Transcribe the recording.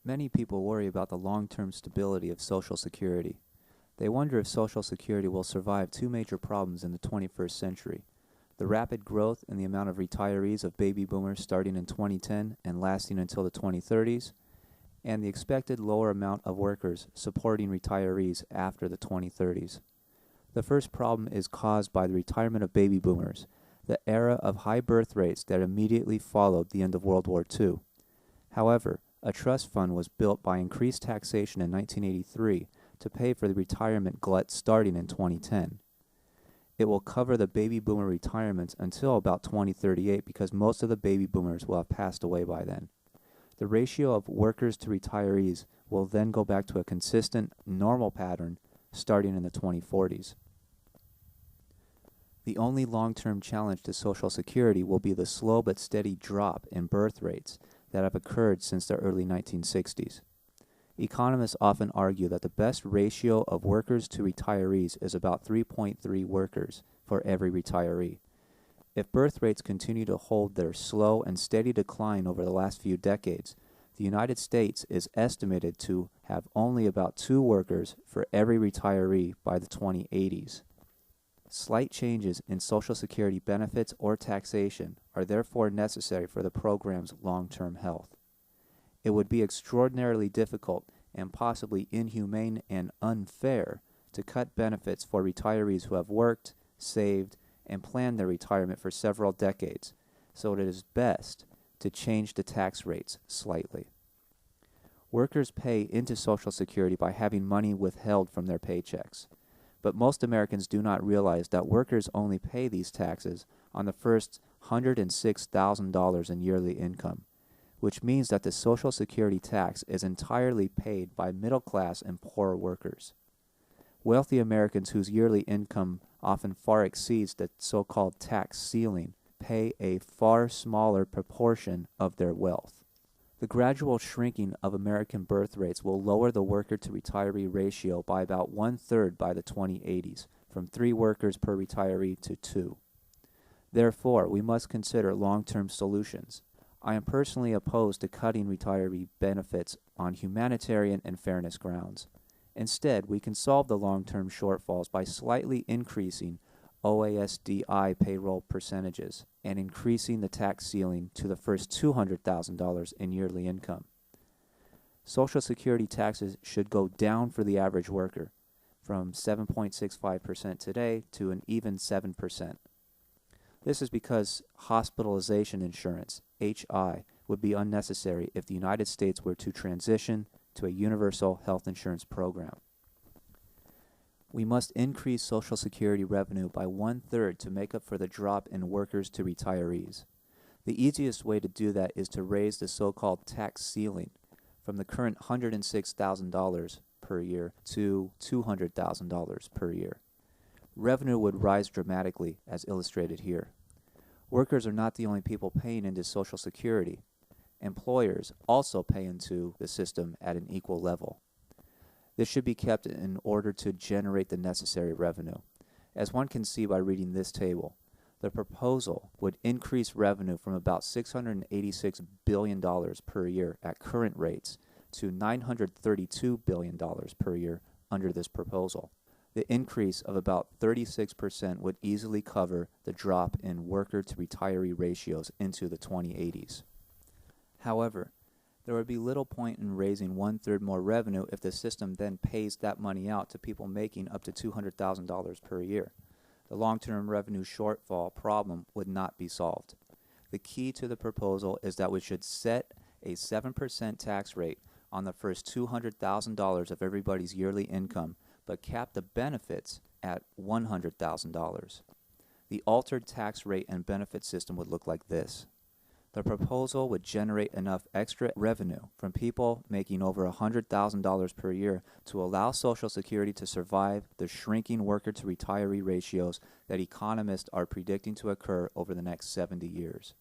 Many people worry about the long-term stability of Social Security. They wonder if Social Security will survive two major problems in the 21st century: the rapid growth in the amount of retirees of baby boomers starting in 2010 and lasting until the 2030s, and the expected lower amount of workers supporting retirees after the 2030s. The first problem is caused by the retirement of baby boomers, the era of high birth rates that immediately followed the end of World War II. However, a trust fund was built by increased taxation in 1983 to pay for the retirement glut starting in 2010. It will cover the baby boomer retirements until about 2038 because most of the baby boomers will have passed away by then. The ratio of workers to retirees will then go back to a consistent, normal pattern starting in the 2040s. The only long-term challenge to Social Security will be the slow but steady drop in birth rates that have occurred since the early 1960s. Economists often argue that the best ratio of workers to retirees is about 3.3 workers for every retiree. If birth rates continue to hold their slow and steady decline over the last few decades, the United States is estimated to have only about 2 workers for every retiree by the 2080s. Slight changes in Social Security benefits or taxation are therefore necessary for the program's long-term health. It would be extraordinarily difficult and possibly inhumane and unfair to cut benefits for retirees who have worked, saved, and planned their retirement for several decades, so it is best to change the tax rates slightly. Workers pay into Social Security by having money withheld from their paychecks, but most Americans do not realize that workers only pay these taxes on the first $106,000 in yearly income, which means that the Social Security tax is entirely paid by middle-class and poor workers. Wealthy Americans whose yearly income often far exceeds the so-called tax ceiling pay a far smaller proportion of their wealth. The gradual shrinking of American birth rates will lower the worker-to-retiree ratio by about 1/3 by the 2080s, from 3 workers per retiree to 2. Therefore, we must consider long-term solutions. I am personally opposed to cutting retiree benefits on humanitarian and fairness grounds. Instead, we can solve the long-term shortfalls by slightly increasing OASDI payroll percentages and increasing the tax ceiling to the first $200,000 in yearly income. Social Security taxes should go down for the average worker, from 7.65% today to an even 7%. This is because hospitalization insurance, HI, would be unnecessary if the United States were to transition to a universal health insurance program. We must increase Social Security revenue by 1/3 to make up for the drop in workers to retirees. The easiest way to do that is to raise the so-called tax ceiling from the current $106,000 per year to $200,000 per year. Revenue would rise dramatically, as illustrated here. Workers are not the only people paying into Social Security. Employers also pay into the system at an equal level. This should be kept in order to generate the necessary revenue. As one can see by reading this table, the proposal would increase revenue from about $686 billion per year at current rates to $932 billion per year under this proposal. The increase of about 36% would easily cover the drop in worker-to-retiree ratios into the 2080s. However, there would be little point in raising 1/3 more revenue if the system then pays that money out to people making up to $200,000 per year. The long-term revenue shortfall problem would not be solved. The key to the proposal is that we should set a 7% tax rate on the first $200,000 of everybody's yearly income, but cap the benefits at $100,000. The altered tax rate and benefit system would look like this. The proposal would generate enough extra revenue from people making over $100,000 per year to allow Social Security to survive the shrinking worker-to-retiree ratios that economists are predicting to occur over the next 70 years.